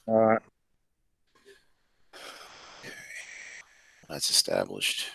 All right. That's established.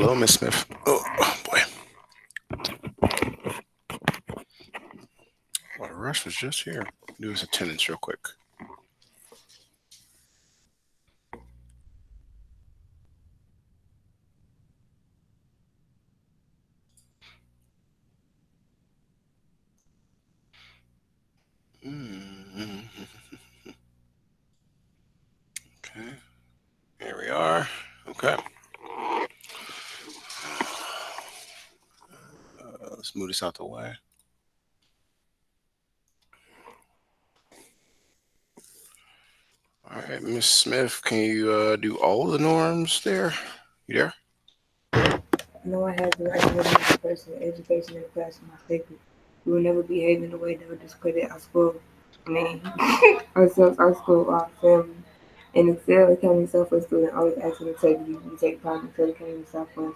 Hello, Miss Smith. Oh, boy. Well, Rush was just here. Do his attendance real quick. Okay. Here we are. Okay. Let's move this out the way. All right, Miss Smith, can you do all the norms there? You there? No, I have the right to live my personal education in the classroom. I think we will never behave in a way that would discredit our school. I mean, ourselves, our school, our family. And excel academy software student always acts with integrity. We take pride in excel academy software.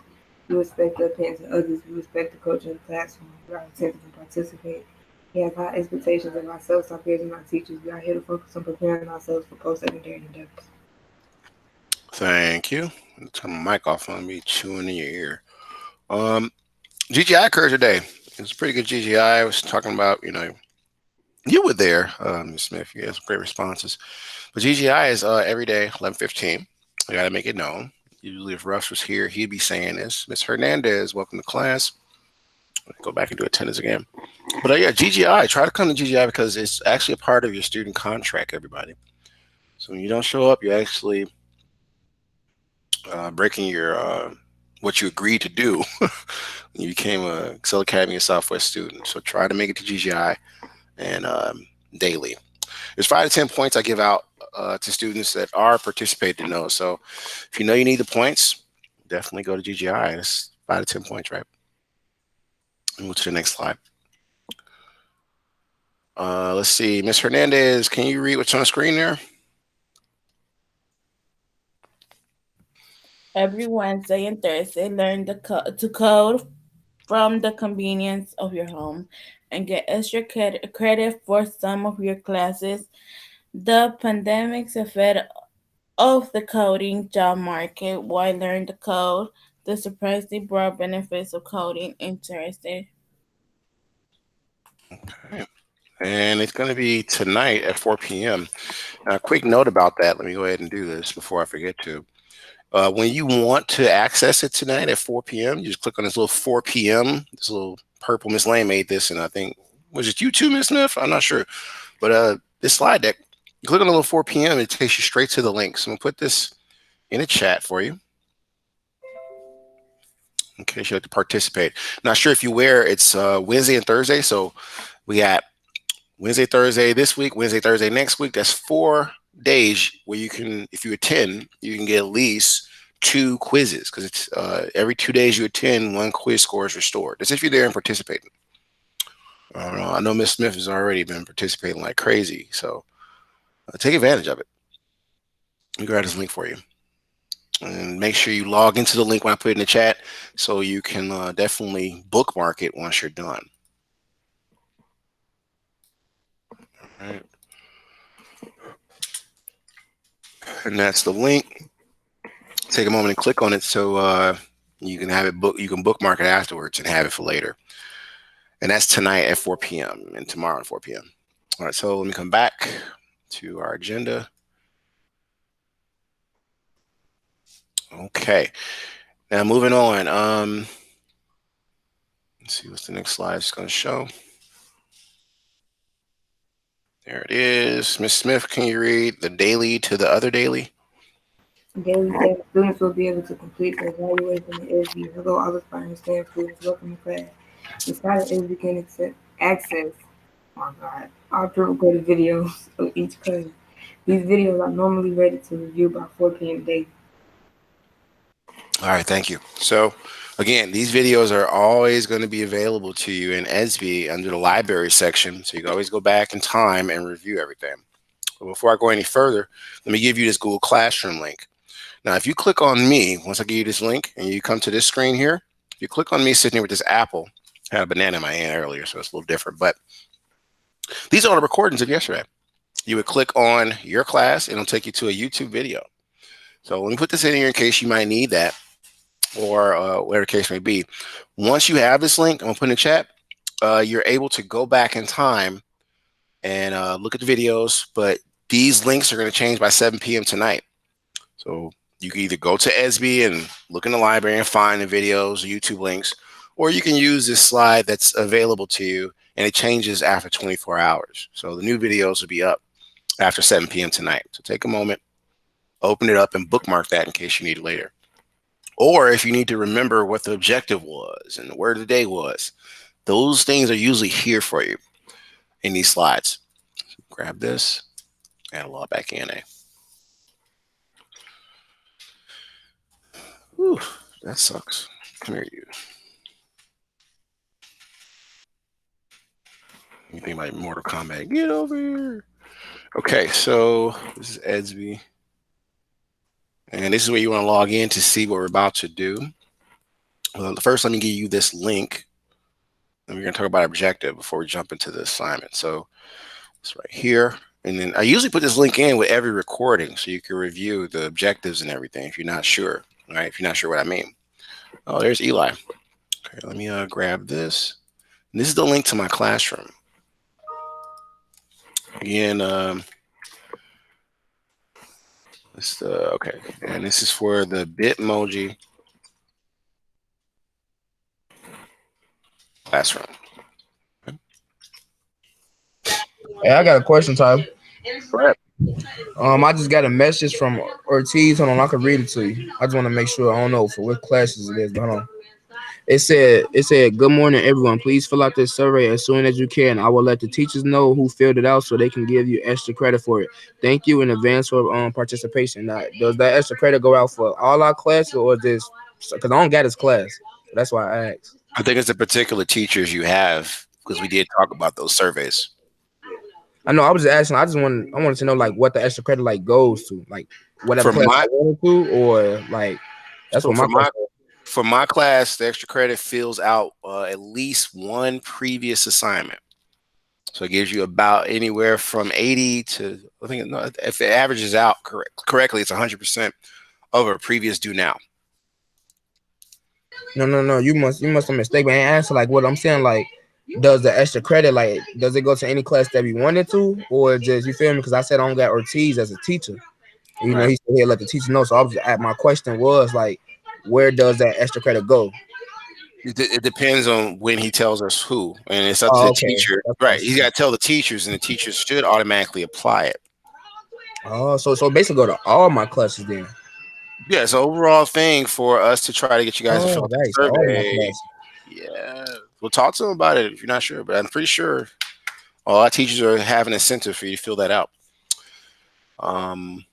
We respect the opinions of others. We respect the culture in the classroom. We are attentive and participate. We have high expectations of ourselves, our peers, and our teachers. We are here to focus on preparing ourselves for post-secondary endeavors. Thank you. Turn my mic off on me chewing in your ear. GGI occurred today. It was a pretty good GGI. I was talking about, you were there, Ms. Smith. You had some great responses. But GGI is every day, 11:15. I got to make it known. Usually if Russ was here, he'd be saying this. Ms. Hernandez, welcome to class. Go back and do attendance again. But yeah, GGI. Try to come to GGI because it's actually a part of your student contract, everybody. So when you don't show up, you're actually breaking your what you agreed to do when you became a Excel Academy and Software student. So try to make it to GGI and daily. There's 5 to 10 points I give out to students that are participating in those. So if you know you need the points, definitely go to GGI. It's 5 to 10 points, right? And move to the next slide. Let's see, Ms. Hernandez, can you read what's on the screen there? Every Wednesday and Thursday, learn to code from the convenience of your home and get extra credit for some of your classes. The pandemic's effect of the coding job market. Why learn to code? The surprisingly broad benefits of coding. Interested? Okay. And it's going to be tonight at 4 p.m. A quick note about that. Let me go ahead and do this before I forget to. When you want to access it tonight at 4 p.m., you just click on this little 4 p.m. This little purple. Miss Lane made this, and I think, was it you too, Miss Smith? I'm not sure. But this slide deck, you click on the little 4 p.m., it takes you straight to the link. So I'm going to put this in a chat for you in case you like to participate. Not sure if you wear it's Wednesday and Thursday. So we got Wednesday, Thursday this week, Wednesday, Thursday next week. That's 4 days where you can, if you attend, you can get at least 2 quizzes because it's every 2 days you attend, 1 quiz score is restored. That's if you're there and participating. I don't know. I know Miss Smith has already been participating like crazy, so take advantage of it. Let me grab this link for you. And make sure you log into the link when I put it in the chat so you can definitely bookmark it once you're done. All right. And that's the link. Take a moment and click on it so you can have it you can bookmark it afterwards and have it for later. And that's tonight at 4 p.m. and tomorrow at 4 p.m. All right, so let me come back to our agenda. Okay, now moving on. Let's see what's the next slide is going to show. There it is. Miss Smith, can you read the daily to the other daily? Daily says students will be able to complete the evaluation in SB. Hello, all aspiring STEM students. Welcome to class. The side of SB can access, oh God, all pre-recorded videos of each class. These videos are normally ready to review by 4 p.m. daily. All right, thank you. So again, these videos are always going to be available to you in ESB under the library section. So you can always go back in time and review everything. But before I go any further, let me give you this Google Classroom link. Now, if you click on me, once I give you this link and you come to this screen here, if you click on me sitting here with this apple, I had a banana in my hand earlier, so it's a little different, but these are the recordings of yesterday. You would click on your class and it'll take you to a YouTube video. So let me put this in here in case you might need that. or whatever the case may be. Once you have this link, I'm gonna put in the chat. You're able to go back in time and look at the videos, but these links are going to change by 7 p.m. tonight. So you can either go to ESB and look in the library and find the videos, YouTube links, or you can use this slide that's available to you, and it changes after 24 hours. So the new videos will be up after 7 p.m. tonight. So take a moment, open it up, and bookmark that in case you need it later. Or if you need to remember what the objective was and the word of the day was, those things are usually here for you in these slides. Grab this and log back in. Whew, that sucks. Come here, you. You think like Mortal Kombat? Get over here. Okay, so this is Edsby. And this is where you want to log in to see what we're about to do. Well, first, let me give you this link. And we're going to talk about objective before we jump into the assignment. So it's right here. And then I usually put this link in with every recording so you can review the objectives and everything if you're not sure, right? If you're not sure what I mean. Oh, there's Eli. Okay, let me grab this. And this is the link to my classroom. Again, okay, and this is for the Bitmoji classroom. Hey, I got a question, Tyler. Go ahead. I just got a message from Ortiz. Hold on, I can read it to you. I just want to make sure. I don't know for what classes it is, but hold on. It said, good morning, everyone. Please fill out this survey as soon as you can. I will let the teachers know who filled it out so they can give you extra credit for it. Thank you in advance for participation. Now, does that extra credit go out for all our classes or just because I don't got his class? So that's why I asked. I think it's the particular teachers you have because we did talk about those surveys. I know. I was just asking. I wanted to know like what the extra credit like goes to, like whatever For class my, I wanted to, or like that's so what my question. for my class, the extra credit fills out at least one previous assignment. So it gives you about anywhere from 80 to, I think, no, if it averages out correctly, it's 100% of a previous due now. No. You must have mistaken. I ain't answer like what I'm saying. Like, does the extra credit like does it go to any class that we wanted to, or just you feel me? Because I said I don't got Ortiz as a teacher. You know, Right. he said he'll let the teacher know. So I was at my question was like, where does that extra credit go? It depends on when he tells us who, and it's up to Oh, the okay. teacher. That's what I Right. He's said. got to tell the teachers, and the teachers should automatically apply it. Oh, so basically go to all my classes then. Yeah, it's an overall thing for us to try to get you guys to fill Oh, out that right. So all my survey. classes. Yeah, we'll talk to them about it if you're not sure, but I'm pretty sure all our teachers are having incentive for you to fill that out.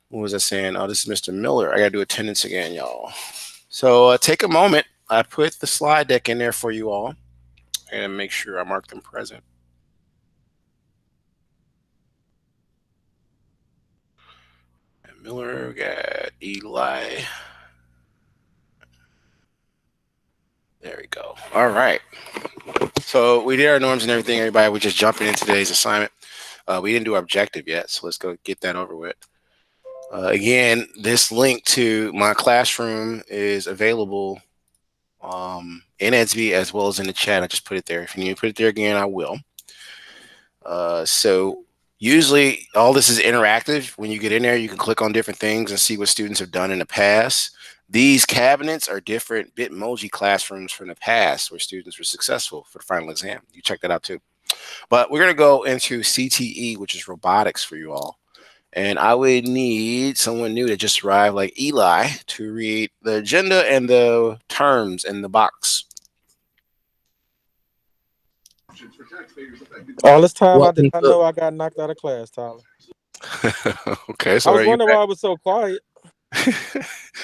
What was I saying? Oh, this is Mr. Miller. I got to do attendance again, y'all. So take a moment. I put the slide deck in there for you all, and make sure I mark them present. And Miller, got Eli. There we go. All right. So we did our norms and everything, everybody. We're just jumping into today's assignment. We didn't do our objective yet, so let's go get that over with. Again, this link to my classroom is available in Edsby as well as in the chat. I just put it there. If you need to put it there again, I will. So usually all this is interactive. When you get in there, you can click on different things and see what students have done in the past. These cabinets are different Bitmoji classrooms from the past where students were successful for the final exam. You check that out too. But we're going to go into CTE, which is robotics for you all. And I would need someone new that just arrived like Eli to read the agenda and the terms in the box. All this time, I did Welcome not to know I got knocked out of class, Tyler. Okay, I so was wondering why I was so quiet.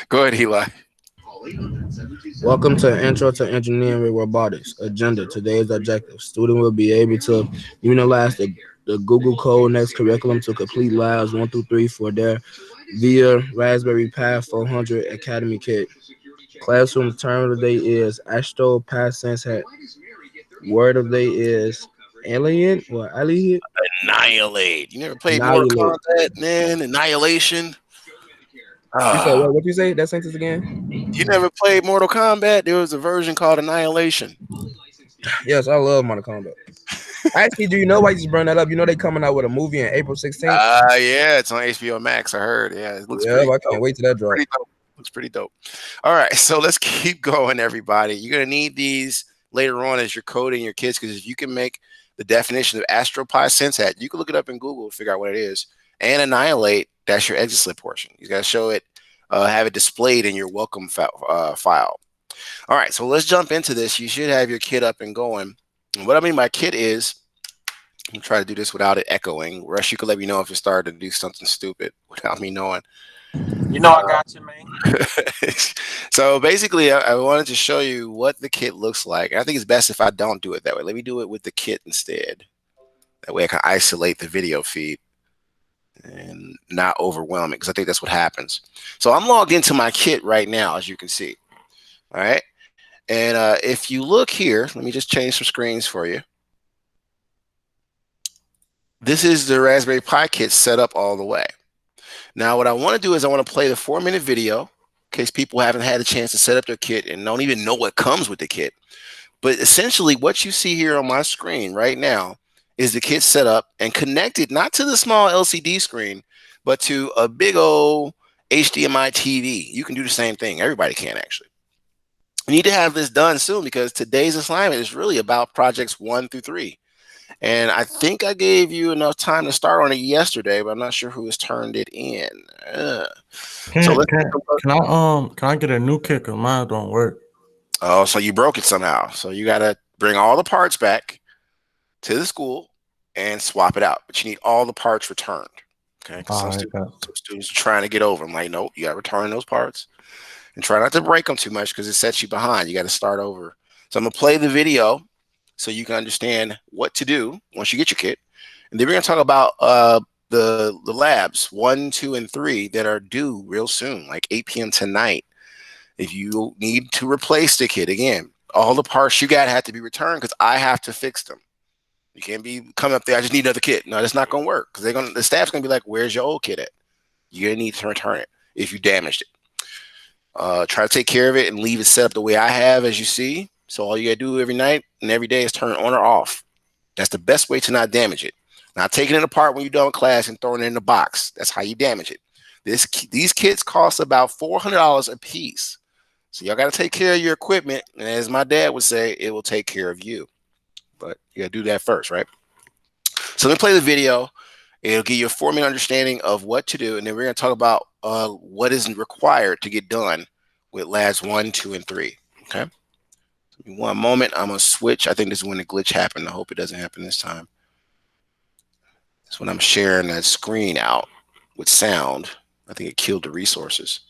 go ahead, Eli. Welcome to Intro to Engineering Robotics Agenda. Today's objective. Student will be able to utilize the Google Code Next curriculum to complete labs 1 through 3 for their via Raspberry Pi 400 Academy Kit. Classroom term of the day is Astro Past Sense Hat. Word of the day is alien or alien? Annihilate. You never played Mortal Annihilate. Kombat, man? Annihilation. You said Ah, what you say? That sentence again? you never played Mortal Kombat? There was a version called Annihilation. Yes, I love Mortal Kombat. Actually, do you know why you just brought that up? You know they coming out with a movie on April 16th. Yeah, it's on HBO Max. I heard. Yeah, it looks Yeah, pretty I dope. can't wait till that drop. Pretty dope. Looks pretty dope. All right, so let's keep going, everybody. You're gonna need these later on as you're coding your kids, because if you can make the definition of astropie sensat, you can look it up in Google to figure out what it is, and annihilate. That's your exit slip portion. You got to show it, have it displayed in your welcome file. All right, so let's jump into this. You should have your kit up and going. And what I mean by kit is, I'm try to do this without it echoing. Rush, you can let me know if you started to do something stupid without me knowing. You know I got you, man. So basically, I wanted to show you what the kit looks like. I think it's best if I don't do it that way. Let me do it with the kit instead. That way I can isolate the video feed and not overwhelm it, because I think that's what happens. So I'm logged into my kit right now, as you can see. All right. And if you look here, let me just change some screens for you. This is the Raspberry Pi kit set up all the way. Now, what I want to do is I want to play the 4-minute video in case people haven't had a chance to set up their kit and don't even know what comes with the kit. But essentially, what you see here on my screen right now is the kit set up and connected not to the small LCD screen, but to a big old HDMI TV. You can do the same thing. Everybody can, actually. We need to have this done soon, because today's assignment is really about projects 1 through 3. And I think I gave you enough time to start on it yesterday, but I'm not sure who has turned it in. So let's take a look. Can I get a new kicker? Mine don't work. Oh, so you broke it somehow. So you got to bring all the parts back to the school and swap it out. But you need all the parts returned. Okay. Because some students are trying to get over. I'm like, nope, you got to return those parts and try not to break them too much, because it sets you behind. You got to start over. So I'm going to play the video so you can understand what to do once you get your kit. And then we're going to talk about the labs 1, 2, and 3 that are due real soon, like 8 p.m. tonight. If you need to replace the kit, again, all the parts you got have to be returned, because I have to fix them. You can't be coming up there, I just need another kit. No, that's not going to work, because the staff's going to be like, where's your old kit at? You're going to need to return it if you damaged it. Try to take care of it and leave it set up the way I have, as you see. So all you got to do every night and every day is turn it on or off. That's the best way to not damage it. Not taking it apart when you're done with class and throwing it in the box. That's how you damage it. These kits cost about $400 a piece. So y'all got to take care of your equipment. And as my dad would say, it will take care of you. But you got to do that first, right? So let me play the video. It'll give you a 4-minute understanding of what to do. And then we're going to talk about what is required to get done with labs 1, 2, and 3. Okay. Give me one moment. I'm going to switch. I think this is when the glitch happened. I hope it doesn't happen this time. That's when I'm sharing that screen out with sound. I think it killed the resources.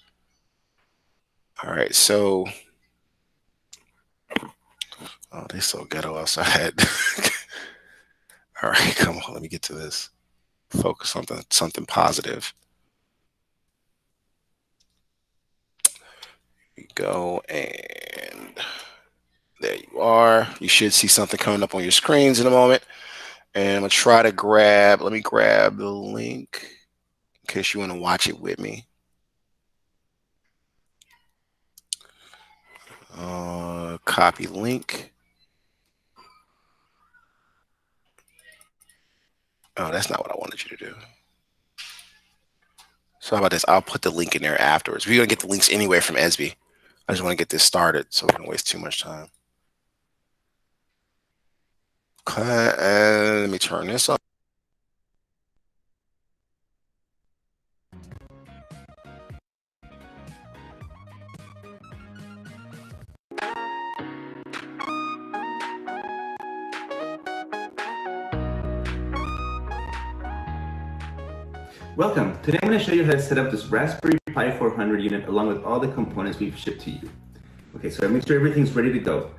All right. So, oh, they so ghetto outside. All right. Come on. Let me get to this. Focus on something positive. Here we go. And there you are. You should see something coming up on your screens in a moment. And I'm going to try to let me grab the link in case you want to watch it with me. Copy link. Oh, that's not what I wanted you to do. So how about this? I'll put the link in there afterwards. We're going to get the links anyway from Esby. I just want to get this started so we don't waste too much time. Okay, and let me turn this on. Welcome. Today I'm going to show you how to set up this Raspberry Pi 400 unit along with all the components we've shipped to you. Okay, so make sure everything's ready to go.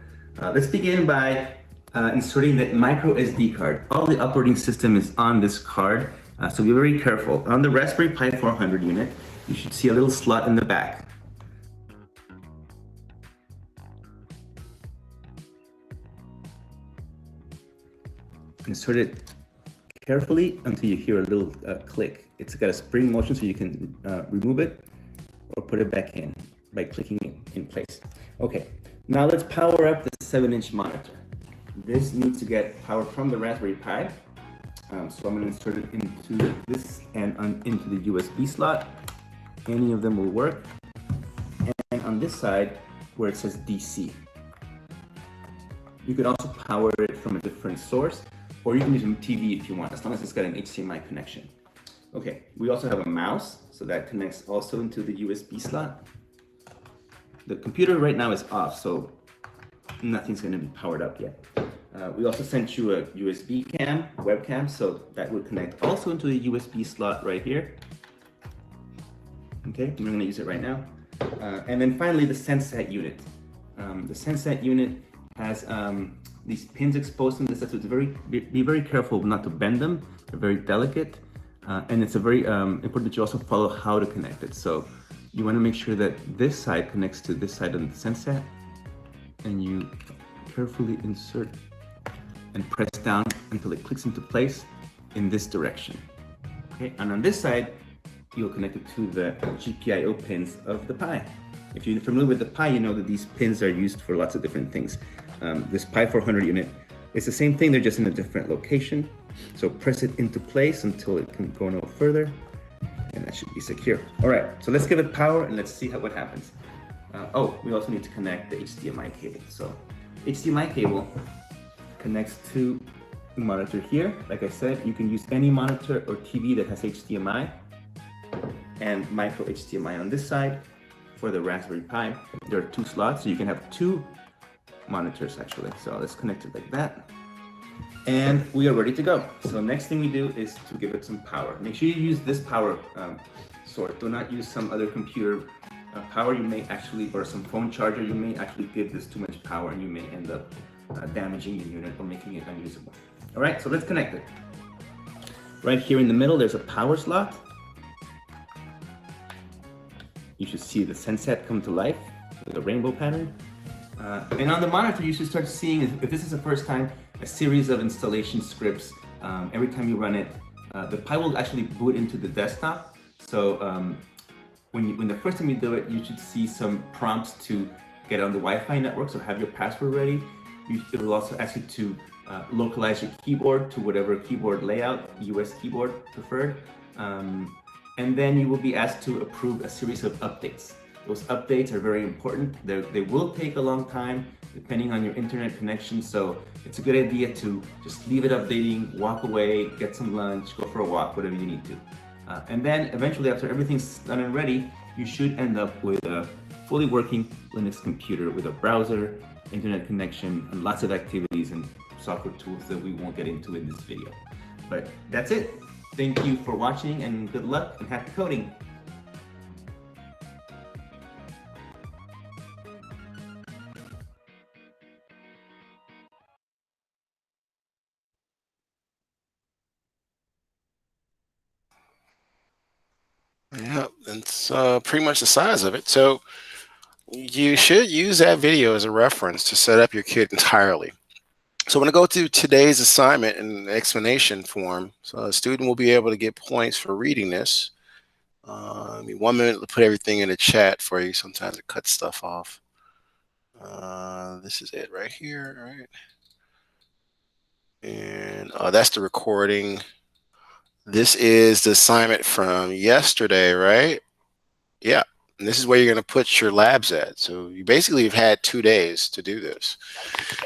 Let's begin by inserting the micro SD card. All the operating system is on this card, so be very careful. On the Raspberry Pi 400 unit, you should see a little slot in the back. Insert it carefully until you hear a little click. It's got a spring motion so you can remove it. put it back in by clicking it in place. Okay, now let's power up the 7-inch monitor. This needs to get power from the Raspberry Pi. So I'm going to insert it into this and into the USB slot. Any of them will work. And on this side, where it says DC, you could also power it from a different source, or you can use a TV if you want, as long as it's got an HDMI connection. Okay, we also have a mouse, so that connects also into the USB slot. The computer right now is off, so nothing's going to be powered up yet. We also sent you a USB webcam, so that would connect also into the USB slot right here. Okay, I'm going to use it right now. And then finally, the SenseSat unit. The SenseSat unit has these pins exposed in this, so it's be very careful not to bend them. They're very delicate, and it's a very important that you also follow how to connect it. So you want to make sure that this side connects to this side of the SenseSat, and you carefully insert and press down until it clicks into place in this direction. Okay, and on this side, you'll connect it to the GPIO pins of the Pi. If you're familiar with the Pi, you know that these pins are used for lots of different things. This Pi 400 unit, it's the same thing, they're just in a different location. So press it into place until it can go no further, and that should be secure. All right, so let's give it power and let's see what happens. Oh, we also need to connect the HDMI cable. So HDMI cable connects to the monitor here. Like I said, you can use any monitor or TV that has HDMI and micro HDMI on this side. For the Raspberry Pi, there are 2 slots, so you can have 2 monitors actually. So let's connect it like that. And we are ready to go. So next thing we do is to give it some power. Make sure you use this power source. Do not use some other computer power. You may actually, or some phone charger, you may actually give this too much power and you may end up damaging the unit or making it unusable. All right, so let's connect it. Right here in the middle, there's a power slot. You should see the SenseSat come to life with a rainbow pattern. And on the monitor, you should start seeing, if this is the first time, a series of installation scripts. Every time you run it, the Pi will actually boot into the desktop. So when the first time you do it, you should see some prompts to get on the Wi-Fi network, so have your password ready. It will also ask you to localize your keyboard to whatever keyboard layout, US keyboard preferred. And then you will be asked to approve a series of updates. Those updates are very important. They will take a long time depending on your internet connection. So it's a good idea to just leave it updating, walk away, get some lunch, go for a walk, whatever you need to. And then eventually after everything's done and ready, you should end up with a fully working Linux computer with a browser, internet connection, and lots of activities and software tools that we won't get into in this video. But that's it. Thank you for watching and good luck and happy coding. Yeah, that's pretty much the size of it. So you should use that video as a reference to set up your kit entirely. So I'm going to go through today's assignment in explanation form. So a student will be able to get points for reading this. 1 minute to put everything in the chat for you. Sometimes it cuts stuff off. This is it right here, right? And that's the recording. This is the assignment from yesterday, right? Yeah. And this is where you're going to put your labs at. So you basically have had 2 days to do this.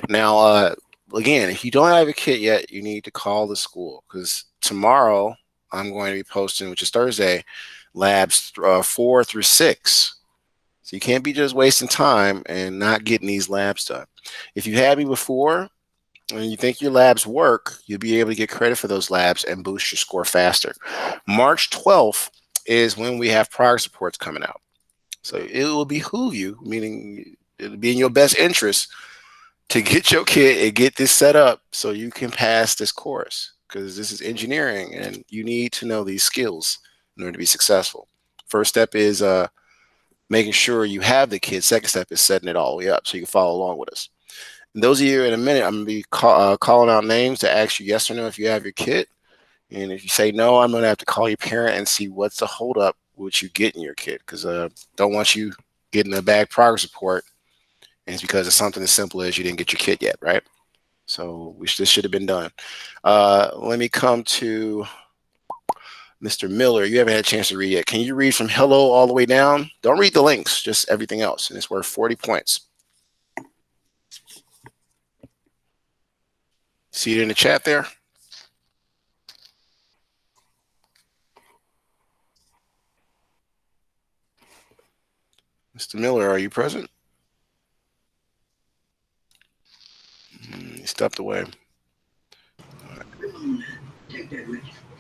Now, again, if you don't have a kit yet, you need to call the school, because tomorrow I'm going to be posting, which is Thursday, labs 4 through 6. So you can't be just wasting time and not getting these labs done. If you had me before and you think your labs work, you'll be able to get credit for those labs and boost your score faster. March 12th is when we have progress reports coming out. So it will behoove you, meaning it'll be in your best interest, to get your kit and get this set up so you can pass this course, because this is engineering and you need to know these skills in order to be successful. First step is making sure you have the kit. Second step is setting it all the way up so you can follow along with us. And those of you, in a minute, I'm going to be calling out names to ask you yes or no if you have your kit. And if you say no, I'm going to have to call your parent and see what's the holdup what you get in your kit, because don't want you getting a bad progress report, and it's because of something as simple as you didn't get your kit yet, right? So this should have been done. Let me come to Mr. Miller. You haven't had a chance to read yet. Can you read from hello all the way down? Don't read the links, just everything else, and it's worth 40 points. See it in the chat there? Mr. Miller, are you present? He stepped away.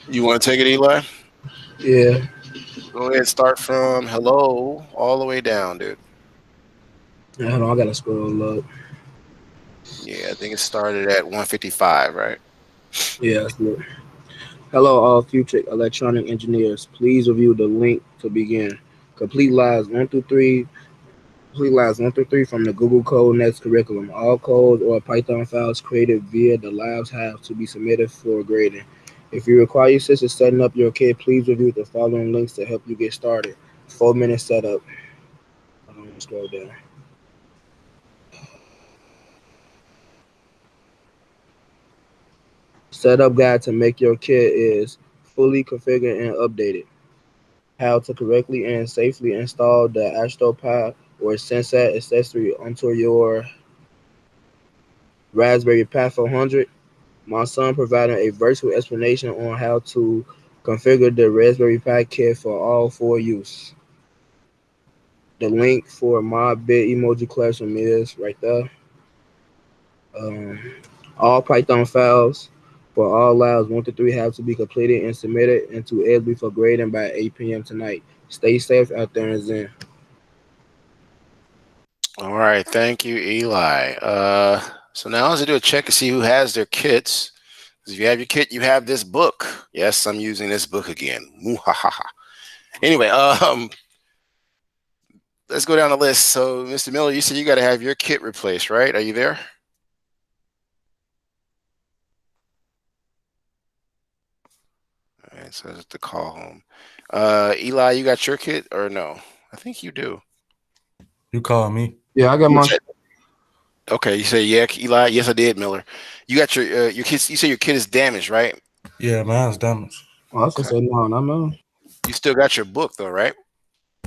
You want to take it, Eli? Yeah. Go ahead, start from hello all the way down, dude. Hold on, I gotta scroll up. Yeah, I think it started at 155, right? Yeah, that's good. Hello, all future electronic engineers. Please review the link to begin. Complete lives 1 through 3. Complete lives 1 through 3 from the Google Code Next curriculum. All code or Python files created via the labs have to be submitted for grading. If you require assistance setting up your kit, please review the following links to help you get started. 4-minute setup. I'm gonna scroll down. Setup guide to make your kit is fully configured and updated. How to correctly and safely install the AstroPi or Sensat accessory onto your Raspberry Pi 400. My son provided a virtual explanation on how to configure the Raspberry Pi kit for all four use. The link for my Bitmoji classroom is right there. Um, all Python files for all labs 1 to 3 have to be completed and submitted into Esby for grading by 8 p.m. tonight. Stay safe out there in Zen. All right, thank you, Eli. So now let's do a check to see who has their kits. If you have your kit, you have this book. Yes, I'm using this book again. Anyway, let's go down the list. So, Mr. Miller, you said you got to have your kit replaced, right? Are you there? All right, so I have to call home. Eli, you got your kit or no? I think you do. You call me. Yeah, I got my. Okay, you say yeah, Eli. Yes, I did, Miller. You got your kit. You say your kit is damaged, right? Yeah, mine's damaged. I was gonna say no, not mine. You still got your book though, right?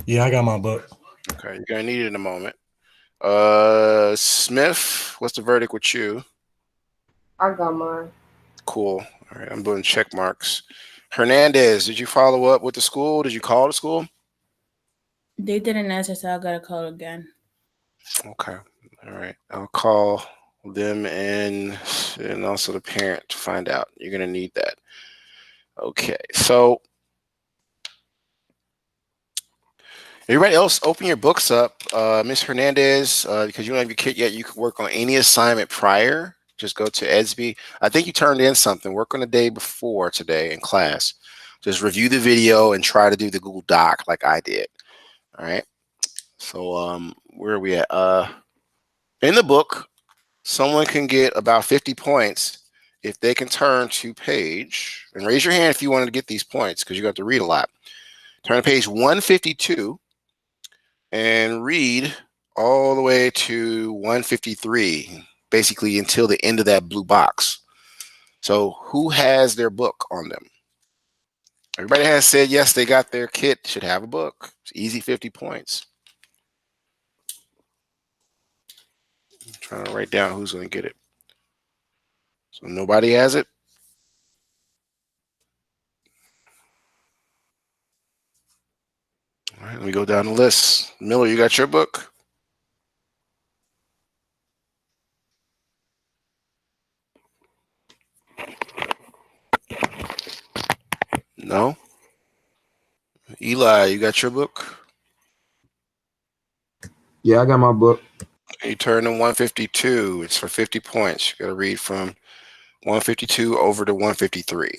Yeah, I got my book. Okay, you're gonna need it in a moment. Smith, what's the verdict with you? I got mine. Cool. All right, I'm doing check marks. Hernandez, did you follow up with the school? Did you call the school? They didn't answer, so I gotta call again. Okay. All right. I'll call them and also the parent to find out. You're gonna need that. Okay. So everybody else, open your books up. Ms. Hernandez, because you don't have your kit yet, you can work on any assignment prior. Just go to Esby. I think you turned in something. Work on the day before today in class. Just review the video and try to do the Google Doc like I did. All right. So where are we at? In the book, someone can get about 50 points if they can turn to page, and raise your hand if you wanted to get these points because you got to read a lot. Turn to page 152 and read all the way to 153, basically until the end of that blue box. So who has their book on them? Everybody has said yes, they got their kit, should have a book. It's easy 50 points. I'm trying to write down who's going to get it. So nobody has it? All right, let me go down the list. Miller, you got your book? No? Eli, you got your book? Yeah, I got my book. You turn to 152. It's for 50 points. You got to read from 152 over to 153.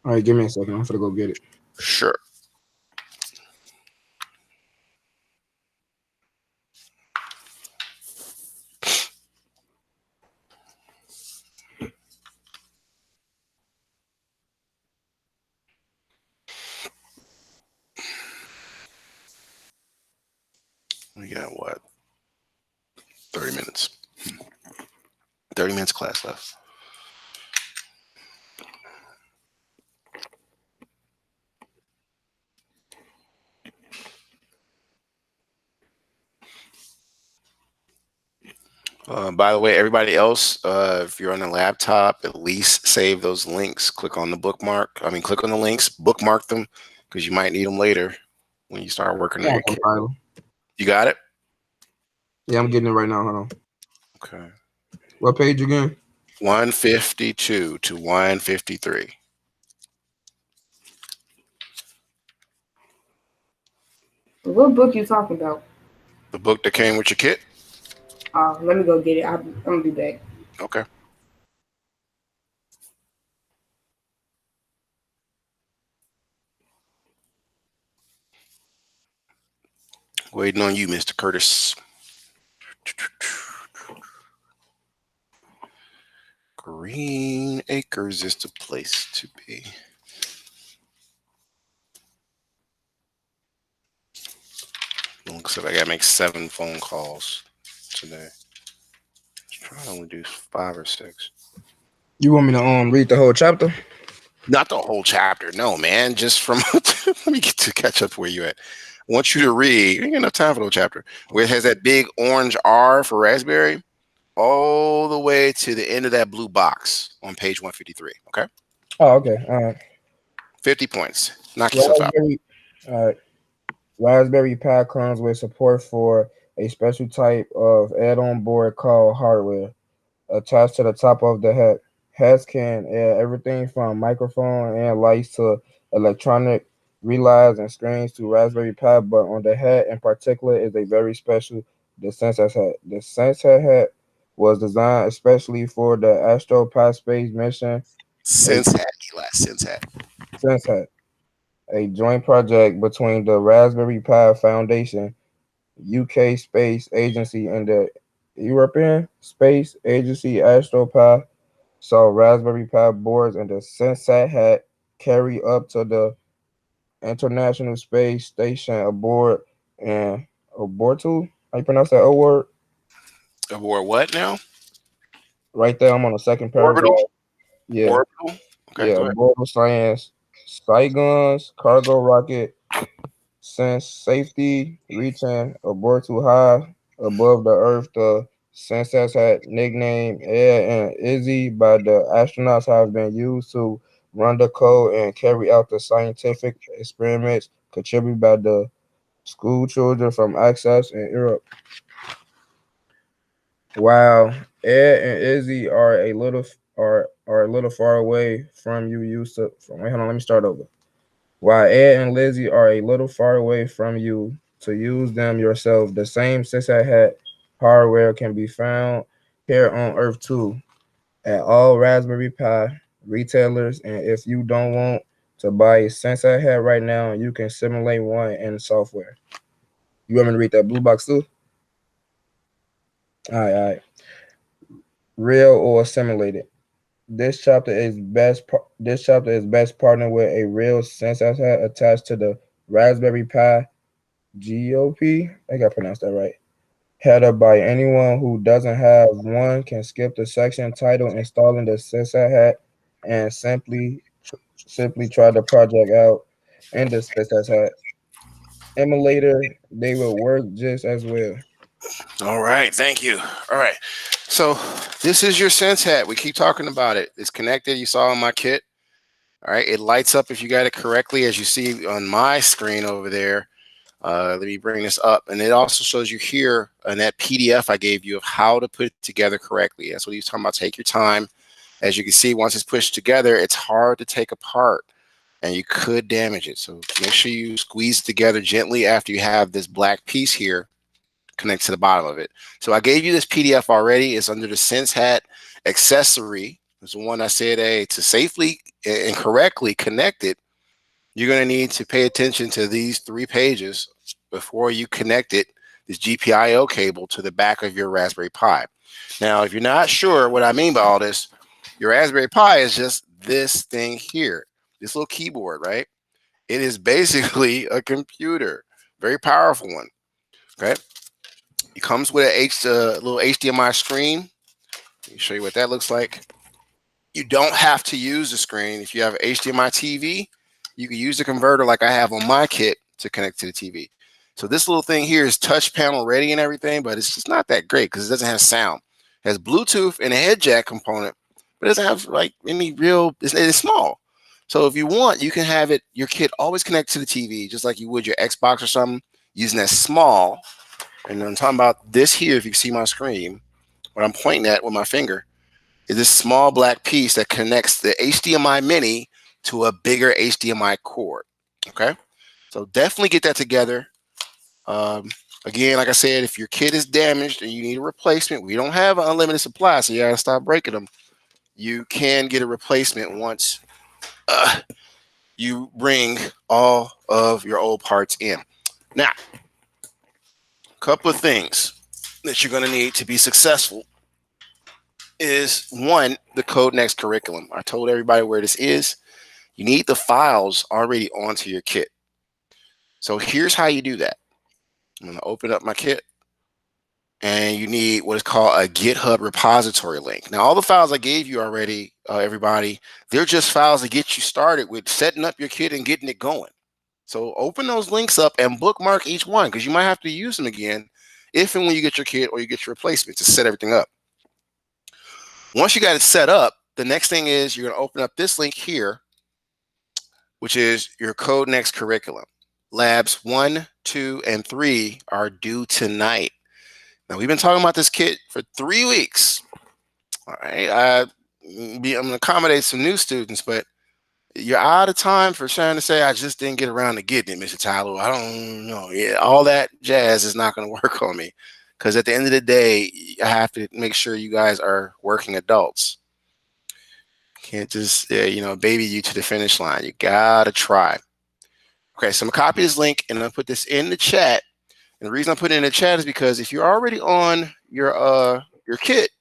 All right, give me a second. I'm gonna go get it. Sure. at what? 30 minutes. 30 minutes class left. By the way, everybody else, if you're on a laptop, at least save those links. Click on the bookmark. Click on the links, bookmark them, because you might need them later when you start working on your kit. You got it? Yeah, I'm getting it right now. Hold on. Okay. What page again? 152 to 153. What book you talking about? The book that came with your kit? Let me go get it. I'm gonna be back. Okay. Waiting on you, Mr. Curtis. Green Acres is the place to be. Looks like I gotta make 7 phone calls today. Try to only do 5 or 6. You want me to read the whole chapter? Not the whole chapter, no, man. Just from let me get to catch up where you at. I want you to read. You ain't got enough time for the whole chapter. Where it has that big orange R for raspberry, all the way to the end of that blue box on page 153. Okay. Oh, okay. All right. 50 points. Knock yourself out. All right. Raspberry Pi comes with support for a special type of add-on board called hardware attached to the top of the head. Heads can add everything from microphone and lights to electronic relays and screens to Raspberry Pi, but on the head in particular is a very special the Sense head. The Sense head was designed especially for the Astro Pi space mission. Sense hat, Eli. Sense hat. Sense head, a joint project between the Raspberry Pi Foundation, UK Space Agency, and the European Space Agency. AstroPi saw Raspberry Pi boards and the Sensat hat carry up to the International Space Station aboard and Abortu. How you pronounce that O word? Aboard what now? Right there, I'm on the second paragraph. Orbital. Yeah, Orbital. Okay, go ahead. Orbital Science, Saigon's cargo rocket since safety reaching aboard too high above the Earth. The sensors had nicknamed Ed and Izzy by the astronauts have been used to run the code and carry out the scientific experiments contributed by the school children from Access in Europe. While Ed and Izzy are a little far away from you used to wait, hold on, let me start over. While Ed and Lizzie are a little far away from you to use them yourself, the same Sensei hat hardware can be found here on Earth too at all Raspberry Pi retailers. And if you don't want to buy a Sensei hat right now, you can simulate one in software. You want me to read that blue box too? All right. Real or simulated. This chapter is best partnered with a real Sensei hat attached to the Raspberry Pi GOP, I think I pronounced that right. Headed by anyone who doesn't have one can skip the section titled installing the Sensor hat and simply try the project out in the Sensor hat emulator. They will work just as well. All right, thank you. All right, so this is your Sense hat. We keep talking about it. It's connected. You saw on my kit. All right, it lights up if you got it correctly, as you see on my screen over there. Let me bring this up, and it also shows you here in that PDF I gave you of how to put it together correctly. That's what he's talking about. Take your time. As you can see, once it's pushed together, it's hard to take apart, and you could damage it. So make sure you squeeze it together gently after you have this black piece here connect to the bottom of it. So I gave you this PDF already. It's under the Sense Hat accessory. It's the one I said, hey, to safely and correctly connect it, you're going to need to pay attention to these 3 pages before you connect it, this GPIO cable, to the back of your Raspberry Pi. Now, if you're not sure what I mean by all this, your Raspberry Pi is just this thing here, this little keyboard, right? It is basically a computer, very powerful one, okay? It comes with a little HDMI screen. Let me show you what that looks like. You don't have to use the screen. If you have an HDMI TV, you can use the converter like I have on my kit to connect to the TV. So this little thing here is touch panel ready and everything, but it's just not that great because it doesn't have sound. It has Bluetooth and a head jack component, but it doesn't have like any real, it's small. So if you want, you can have it, your kit always connect to the TV, just like you would your Xbox or something, using that small. And I'm talking about this here, if you can see my screen, what I'm pointing at with my finger is this small black piece that connects the HDMI mini to a bigger HDMI cord. Okay, so definitely get that together. Again, like I said, if your kit is damaged and you need a replacement, we don't have an unlimited supply, so you gotta stop breaking them. You can get a replacement once you bring all of your old parts in. Now, a couple of things that you're gonna need to be successful is one, the Codenext curriculum. I told everybody where this is. You need the files already onto your kit. So here's how you do that. I'm going to open up my kit, and you need what is called a GitHub repository link. Now, all the files I gave you already, everybody, they're just files to get you started with setting up your kit and getting it going. So open those links up and bookmark each one because you might have to use them again if and when you get your kit or you get your replacement to set everything up. Once you got it set up, the next thing is you're going to open up this link here, which is your Codenext curriculum. Labs 1, 2, and 3 are due tonight. Now, we've been talking about this kit for 3 weeks. All right, I'm going to accommodate some new students, but you're out of time for trying to say, I just didn't get around to getting it, Mr. Tyler. I don't know. Yeah, all that jazz is not going to work on me because at the end of the day, I have to make sure you guys are working adults. Can't just, baby you to the finish line. You got to try. Okay, so I'm going to copy this link and I'm going to put this in the chat. And the reason I put it in the chat is because if you're already on your kit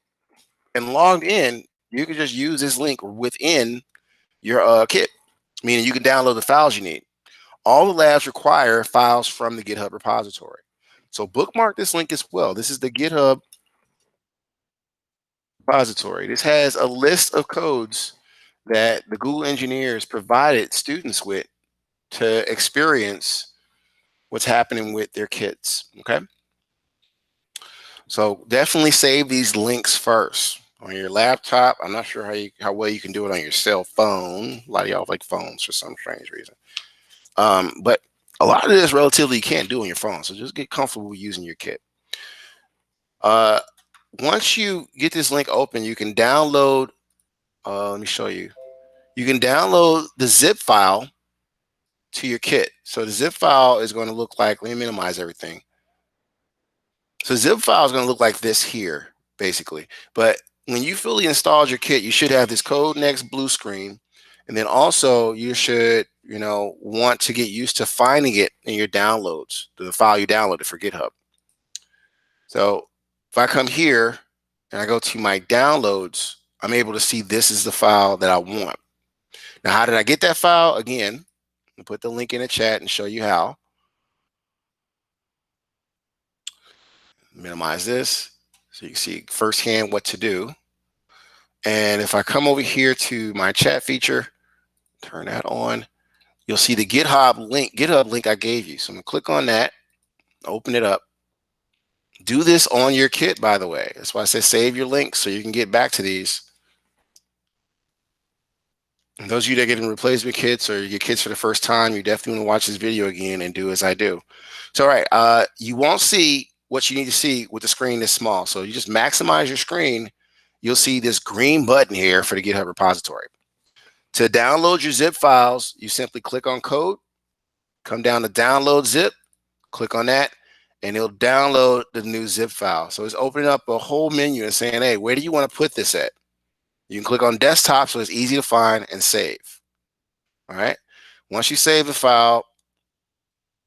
and logged in, you can just use this link within your kit, meaning you can download the files you need. All the labs require files from the GitHub repository. So bookmark this link as well. This is the GitHub repository. This has a list of codes that the Google engineers provided students with to experience what's happening with their kits. Okay. So definitely save these links first on your laptop. I'm not sure how well you can do it on your cell phone. A lot of y'all like phones for some strange reason. But a lot of this relatively you can't do on your phone. So just get comfortable using your kit. Once you get this link open, you can download, let me show you. You can download the zip file to your kit. So the zip file is going to look like, let me minimize everything. So zip file is going to look like this here, basically. But when you fully installed your kit, you should have this Codenext blue screen. And then also you should, want to get used to finding it in your downloads, the file you downloaded for GitHub. So if I come here and I go to my downloads, I'm able to see this is the file that I want. Now, how did I get that file? Again, I'll put the link in the chat and show you how. Minimize this so you can see firsthand what to do. And if I come over here to my chat feature, turn that on, you'll see the GitHub link I gave you. So I'm gonna click on that, open it up. Do this on your kit, by the way. That's why I say save your links so you can get back to these. And those of you that get in replacement kits or your kits for the first time, you definitely want to watch this video again and do as I do. So, all right, you won't see what you need to see with the screen this small. So you just maximize your screen. You'll see this green button here for the GitHub repository. To download your zip files, you simply click on code, come down to download zip, click on that, and it'll download the new zip file. So it's opening up a whole menu and saying, hey, where do you want to put this at? You can click on desktop so it's easy to find and save. All right. Once you save the file,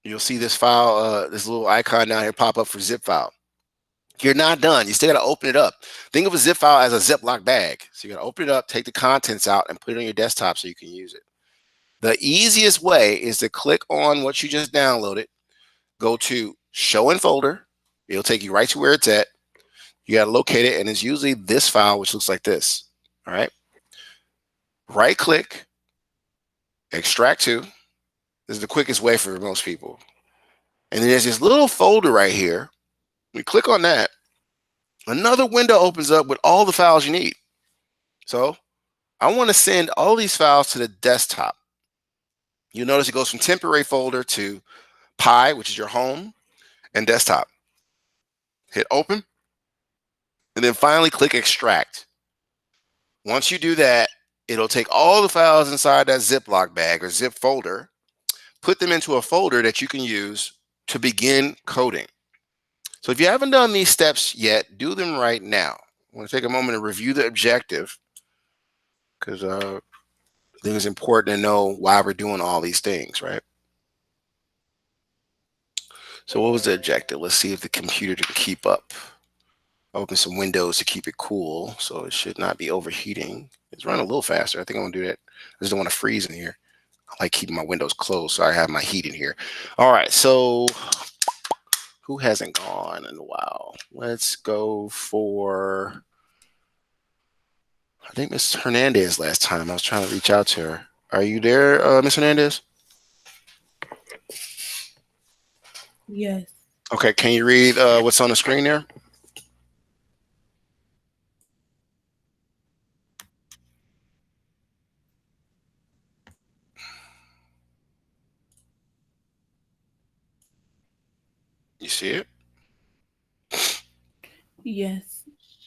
you'll see this file, this little icon down here pop up for zip file. You're not done. You still got to open it up. Think of a zip file as a Ziploc bag. So you got to open it up, take the contents out, and put it on your desktop so you can use it. The easiest way is to click on what you just downloaded, go to Show in Folder. It'll take you right to where it's at. You got to locate it, and it's usually this file, which looks like this. All right. Right click, extract to. This is the quickest way for most people. And then there's this little folder right here. We click on that. Another window opens up with all the files you need. So I want to send all these files to the desktop. You'll notice it goes from temporary folder to Pi, which is your home, and desktop. Hit open, and then finally click extract. Once you do that, it'll take all the files inside that Ziploc bag or zip folder, put them into a folder that you can use to begin coding. So if you haven't done these steps yet, do them right now. I want to take a moment to review the objective because I think it's important to know why we're doing all these things, right? So what was the objective? Let's see if the computer can keep up. Open some windows to keep it cool, so it should not be overheating. It's running a little faster. I think I'm gonna do that. I just don't want to freeze in here. I like keeping my windows closed, so I have my heat in here. All right, so who hasn't gone in a while? Let's go for, I think Miss Hernandez last time. I was trying to reach out to her. Are you there, Miss Hernandez? Yes. Okay, can you read what's on the screen there? You see it? Yes.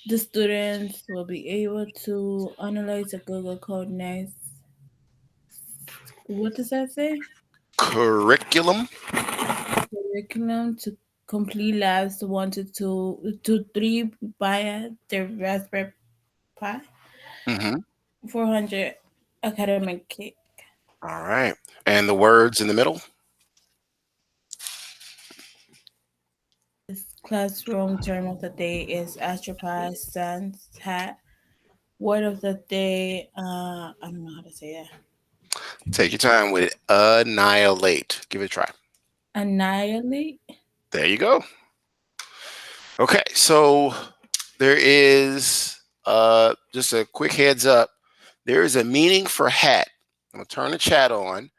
The students will be able to analyze the Google Code Next. What does that say? Curriculum. Curriculum to complete labs 1 to 3 via their Raspberry Pi. Mm-hmm. 400 academic kit. All right. And the words in the middle? This classroom term of the day is AstroPi Sans Hat. Word of the day, I don't know how to say that. Take your time with it. Annihilate. Give it a try. Annihilate. There you go. Okay, so there is just a quick heads up. There is a meaning for hat. I'm gonna turn the chat on,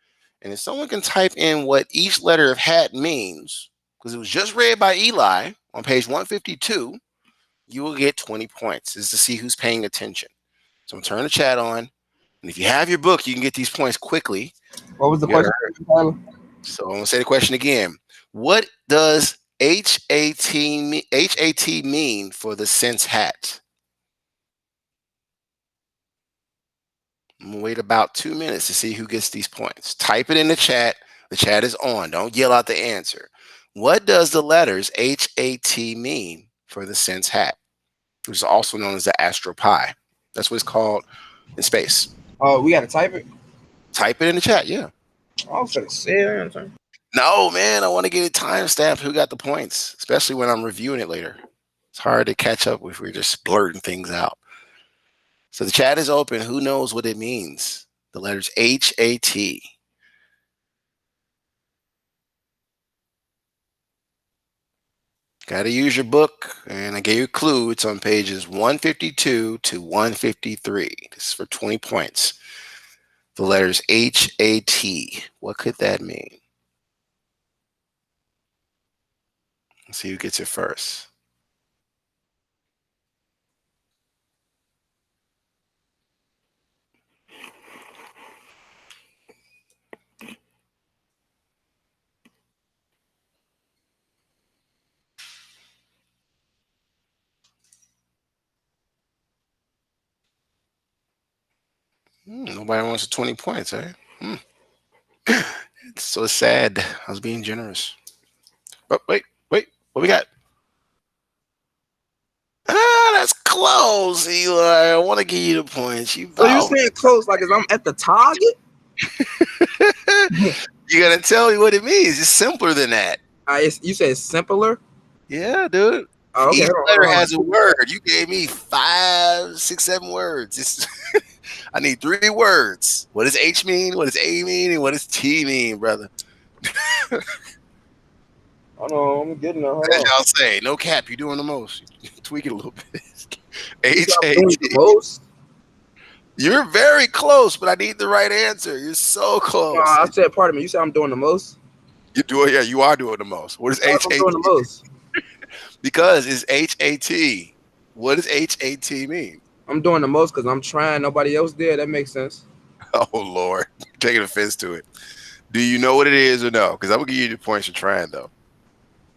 and if someone can type in what each letter of hat means, because it was just read by Eli on page 152, you will get 20 points. This is to see who's paying attention. So I'm turning the chat on, and if you have your book, you can get these points quickly. What was the question, Tyler? So I'm gonna say the question again. What does HAT mean for the sense hat? I'm gonna wait about 2 minutes to see who gets these points. Type it in the chat. The chat is on. Don't yell out the answer. What does the letters HAT mean for the sense hat, which is also known as the AstroPi? That's what it's called in space. Oh, we gotta type it. Type it in the chat. Yeah. I was gonna say it. No, man, I want to get it time stamped. Who got the points? Especially when I'm reviewing it later. It's hard to catch up if we're just blurting things out. So the chat is open. Who knows what it means? The letters HAT. Got to use your book. And I gave you a clue. It's on pages 152 to 153. This is for 20 points. The letters HAT. What could that mean? Let's see who gets it first. Nobody wants the 20 points, eh? It's so sad. I was being generous. But wait, what we got? That's close, Eli. I want to give you the points. So you saying close, like as I'm at the target? You gotta tell me what it means. It's simpler than that. You said it's simpler? Yeah, dude. Oh, okay. Each letter has a word. You gave me 5, 6, 7 words. I need 3 words. What does H mean? What does A mean? And what does T mean, brother? Hold on, I'm getting there. Hold As on. y'all say, no cap, you're doing the most. Tweak it a little bit. You said I'm HAT. doing the most. You're very close, but I need the right answer. You're so close. I said, pardon me. You said I'm doing the most. You do it, yeah, you are doing the most. What is Why if I'm HAT? doing the most? Because it's HAT. What does HAT mean? I'm doing the most because I'm trying. Nobody else did. That makes sense. Oh Lord, taking offense to it. Do you know what it is or no? Because I'm gonna give you the points for trying though.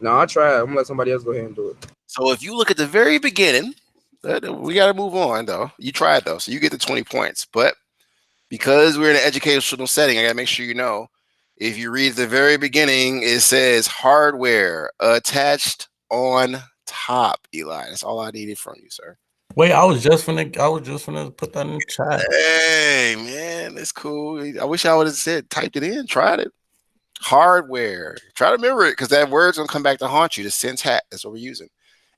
No, I tried. I'm gonna let somebody else go ahead and do it. So if you look at the very beginning, we got to move on though. You tried though, so you get the 20 points. But because we're in an educational setting, I got to make sure you know. If you read the very beginning, it says hardware attached on top. Eli, that's all I needed from you, sir. Wait, I was just finna put that in the chat. Hey man, that's cool. I wish I would have said typed it in, tried it. Hardware. Try to remember it because that word's gonna come back to haunt you. The sense hat. That's what we're using.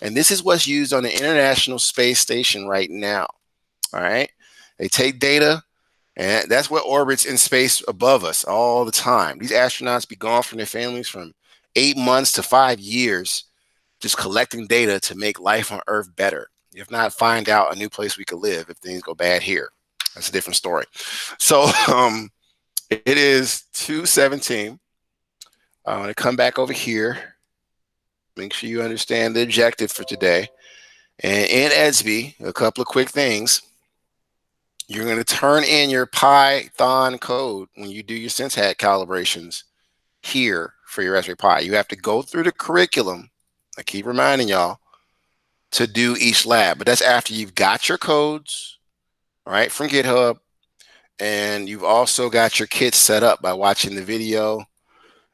And this is what's used on the International Space Station right now. All right. They take data, and that's what orbits in space above us all the time. These astronauts be gone from their families from 8 months to 5 years, just collecting data to make life on Earth better. If not, find out a new place we could live if things go bad here. That's a different story. So it is 2:17. I'm going to come back over here. Make sure you understand the objective for today. And in EDSB, a couple of quick things. You're going to turn in your Python code when you do your SenseHat calibrations here for your Raspberry Pi. You have to go through the curriculum. I keep reminding y'all to do each lab, but that's after you've got your codes, all right, from GitHub, and you've also got your kits set up by watching the video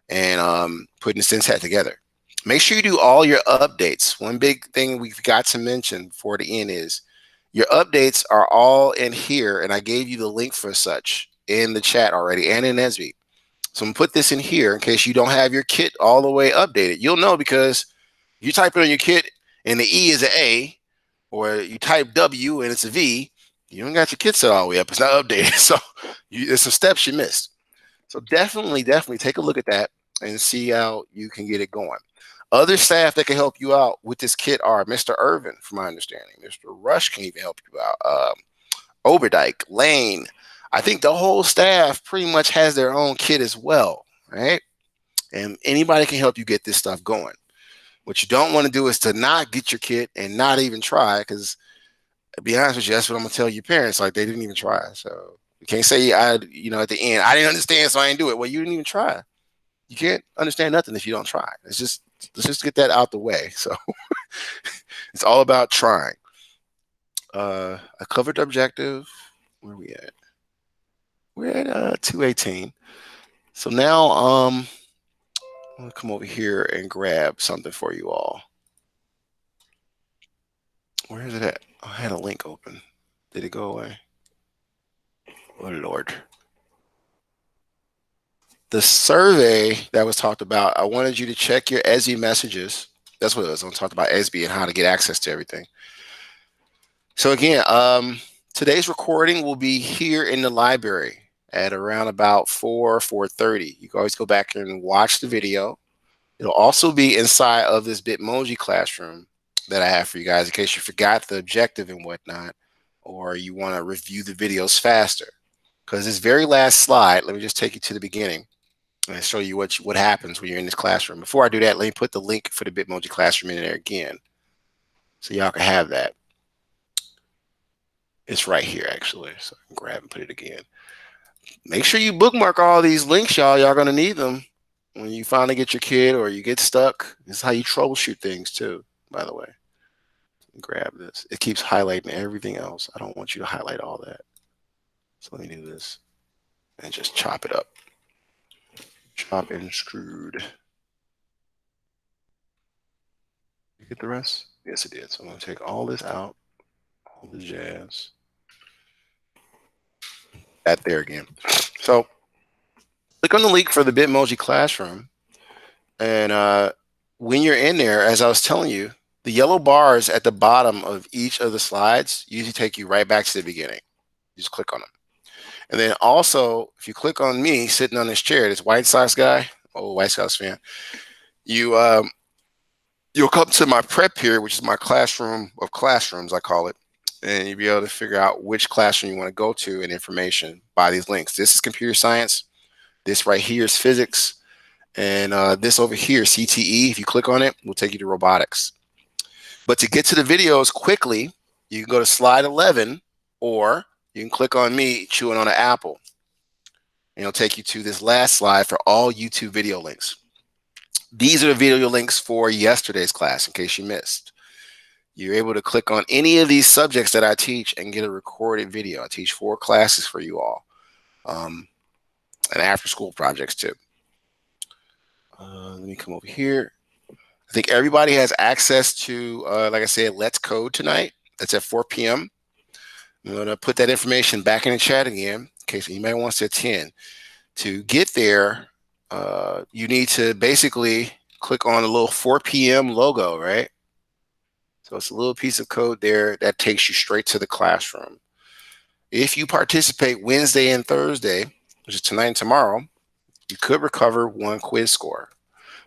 and putting the SenseHat together. Make sure you do all your updates. One big thing we've got to mention for the end is your updates are all in here, and I gave you the link for such in the chat already and in ESB. So I'm gonna put this in here in case you don't have your kit all the way updated. You'll know because you type it on your kit and the E is an A, or you type W and it's a V, you don't got your kit set all the way up. It's not updated. So there's some steps you missed. So definitely take a look at that and see how you can get it going. Other staff that can help you out with this kit are Mr. Irvin, from my understanding. Mr. Rush can even help you out. Oberdyke, Lane. I think the whole staff pretty much has their own kit as well, right? And anybody can help you get this stuff going. What you don't want to do is to not get your kit and not even try, because to be honest with you, that's what I'm gonna tell your parents. Like, they didn't even try. So you can't say at the end, I didn't understand, so I didn't do it. Well, you didn't even try. You can't understand nothing if you don't try. Let's just get that out the way. So it's all about trying. I covered the objective. Where are we at? We're at 2:18. So now I'm gonna come over here and grab something for you all. Where is it at? I had a link open. Did it go away? Oh Lord. The survey that was talked about, I wanted you to check your ESB messages. That's what it was. I talked about ESB and how to get access to everything. So again, today's recording will be here in the library at around about 4:30. You can always go back and watch the video. It'll also be inside of this Bitmoji classroom that I have for you guys in case you forgot the objective and whatnot, or you want to review the videos faster. Because this very last slide, let me just take you to the beginning and show you what happens when you're in this classroom. Before I do that, let me put the link for the Bitmoji classroom in there again, so y'all can have that. It's right here, actually, so I can grab and put it again. Make sure you bookmark all these links, y'all. Y'all gonna need them when you finally get your kid or you get stuck. This is how you troubleshoot things too, by the way. Grab this. It keeps highlighting everything else. I don't want you to highlight all that. So let me do this and just chop it up. Chop and screwed. You get the rest? Yes, it did. So I'm gonna take all this out, all the jazz. That there again. So click on the link for the Bitmoji classroom, and when you're in there, as I was telling you, the yellow bars at the bottom of each of the slides usually take you right back to the beginning. You just click on them. And then also, if you click on me sitting on this chair, this White Sox guy, old White Sox fan, you'll come to my prep period, which is my classroom of classrooms, I call it, and you'll be able to figure out which classroom you want to go to and information by these links. This is computer science. This right here is physics. And this over here, CTE, if you click on it, will take you to robotics. But to get to the videos quickly, you can go to slide 11, or you can click on me chewing on an apple. And it'll take you to this last slide for all YouTube video links. These are the video links for yesterday's class, in case you missed. You're able to click on any of these subjects that I teach and get a recorded video. I teach 4 classes for you all, and after school projects too. Let me come over here. I think everybody has access to, like I said, Let's Code tonight. That's at 4 p.m. I'm going to put that information back in the chat again, in case anybody wants to attend. To get there, you need to basically click on the little 4 p.m. logo, right? So it's a little piece of code there that takes you straight to the classroom. If you participate Wednesday and Thursday, which is tonight and tomorrow, you could recover 1 quiz score.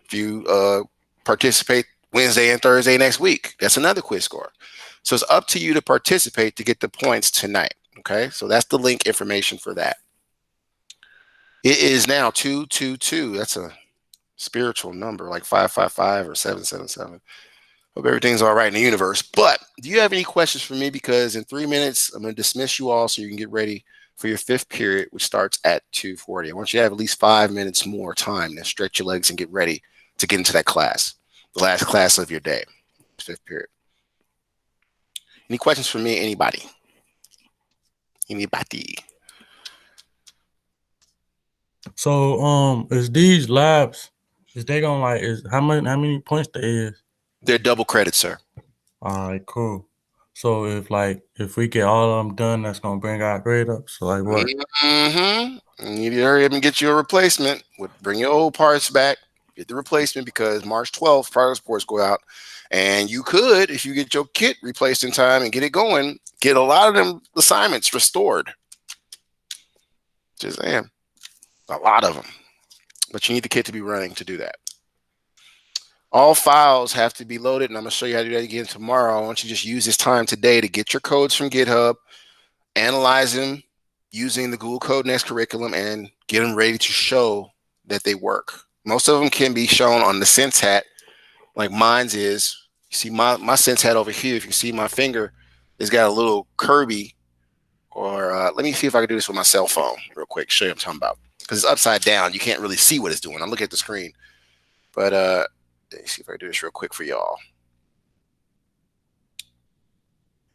If you participate Wednesday and Thursday next week, that's another quiz score. So it's up to you to participate to get the points tonight. Okay, so that's the link information for that. It is now 222. That's a spiritual number, like 555 or 777. Hope everything's all right in the universe. But do you have any questions for me? Because in 3 minutes, I'm going to dismiss you all so you can get ready for your 5th period, which starts at 2:40. I want you to have at least 5 minutes more time to stretch your legs and get ready to get into that class, the last class of your day, 5th period. Any questions for me? Anybody? Anybody? So is these labs, is they gonna like, is how many points they is? They're double credit, sir. All right, cool. So if we get all of them done, that's gonna bring our grade up. So like what? Mm-hmm. You need to hurry up and get you a replacement. Bring your old parts back. Get the replacement, because March 12th, progress reports go out. And you could, if you get your kit replaced in time and get it going, get a lot of them assignments restored. Just saying. A lot of them. But you need the kit to be running to do that. All files have to be loaded, and I'm going to show you how to do that again tomorrow. I want you to just use this time today to get your codes from GitHub, analyze them using the Google Code Next curriculum, and get them ready to show that they work. Most of them can be shown on the Sense hat, like mine's is. You see my Sense hat over here. If you see my finger, it's got a little Kirby. Or let me see if I can do this with my cell phone real quick. Show you what I'm talking about. Because it's upside down. You can't really see what it's doing. I'm looking at the screen. But let me see if I can do this real quick for y'all.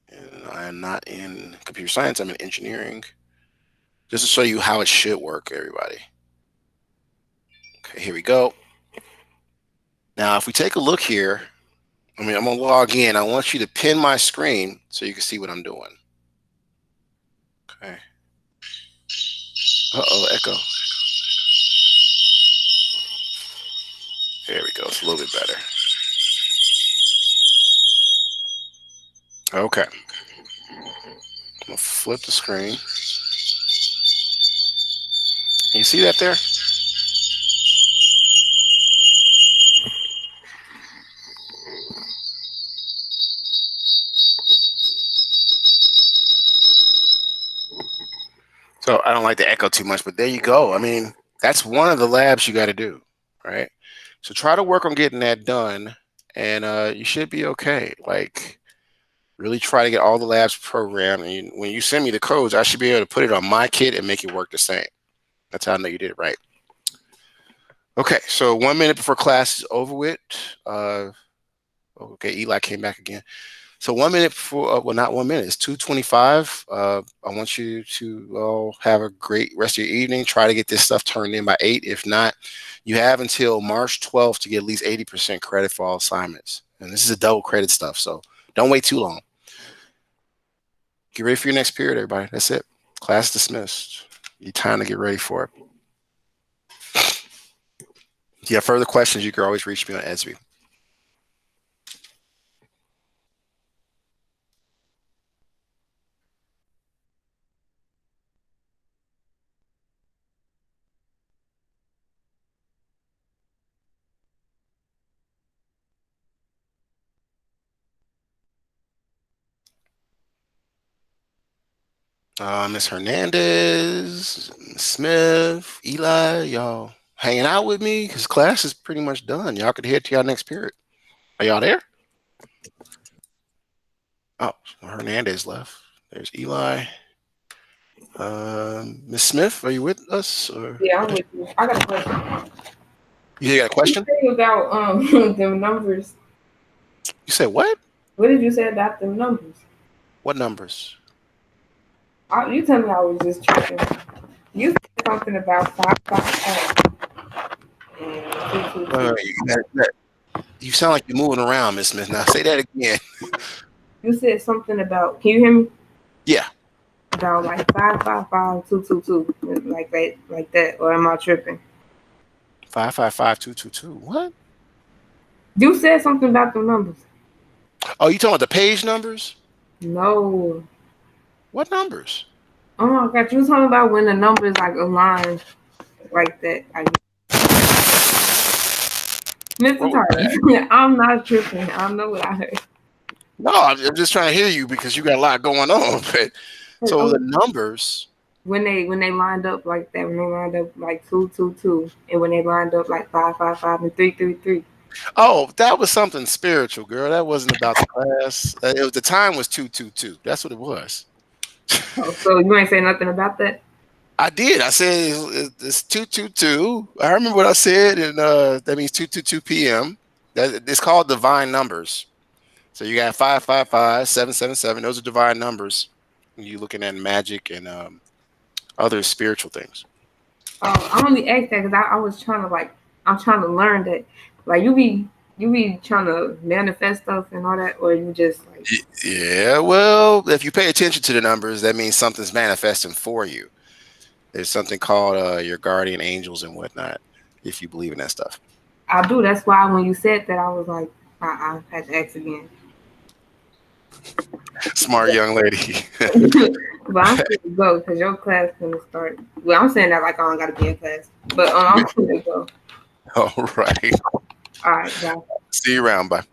And I am not in computer science. I'm in engineering. Just to show you how it should work, everybody. Okay, here we go. Now, if we take a look here, I'm going to log in. I want you to pin my screen so you can see what I'm doing. Okay. Uh-oh, echo. There we go. It's a little bit better. Okay. I'm going to flip the screen. Can you see that there? So I don't like to echo too much, but there you go. I mean, that's one of the labs you got to do, right? So try to work on getting that done, and you should be okay. Like, really try to get all the labs programmed. And when you send me the codes, I should be able to put it on my kit and make it work the same. That's how I know you did it right. Okay, so 1 minute before class is over with. Okay, Eli came back again. So 1 minute before, well, not 1 minute, it's 2:25. I want you to have a great rest of your evening. Try to get this stuff turned in by 8. If not, you have until March 12th to get at least 80% credit for all assignments. And this is a double credit stuff, so don't wait too long. Get ready for your next period, everybody. That's it. Class dismissed. Your time to get ready for it. If you have further questions, you can always reach me on Esby. Miss Hernandez, Ms. Smith, Eli, y'all hanging out with me because class is pretty much done. Y'all could head to y'all next period. Are y'all there? Oh, Hernandez left. There's Eli. Miss Smith, are you with us? Or Yeah, I'm with you. I got a question. you got a question? What did you say about them numbers? You said what? What did you say about them numbers? What numbers? You tell me I was just tripping. You said something about 555 and 222. You sound like you're moving around, Miss Smith. Now say that again. You said something about. Can you hear me? Yeah. About like 555 222, like that. Or am I tripping? 555-222. What? You said something about the numbers. Oh, you talking about the page numbers? No. What numbers? Oh my god, you was talking about when the numbers like align like that. Mr. What was that? Tyler, I'm not tripping. I know what I heard. No, I'm just trying to hear you because you got a lot going on. But so the Oh, numbers. when they lined up like that, when they lined up like 222, and when they lined up like 555 and 333. Oh, that was something spiritual, girl. That wasn't about the class. It was the time was 222. That's what it was. Oh, so you ain't say nothing about that? I did. I said it's 222. I remember what I said, and that means 222 p.m. That it's called divine numbers. So you got 555, 777. Those are divine numbers. You looking at magic and other spiritual things. Oh, I only asked that because I was trying to I'm trying to learn that. Like you be trying to manifest stuff and all that, or you just like. Yeah, well, if you pay attention to the numbers, that means something's manifesting for you. There's something called your guardian angels and whatnot, if you believe in that stuff. I do. That's why when you said that, I was like, I had to ask again. Smart young lady. But I'm going to go because your class gonna start. Well, I'm saying that like I don't gotta be in class, but I'm gonna go. All right. All right, bye. See you around. Bye.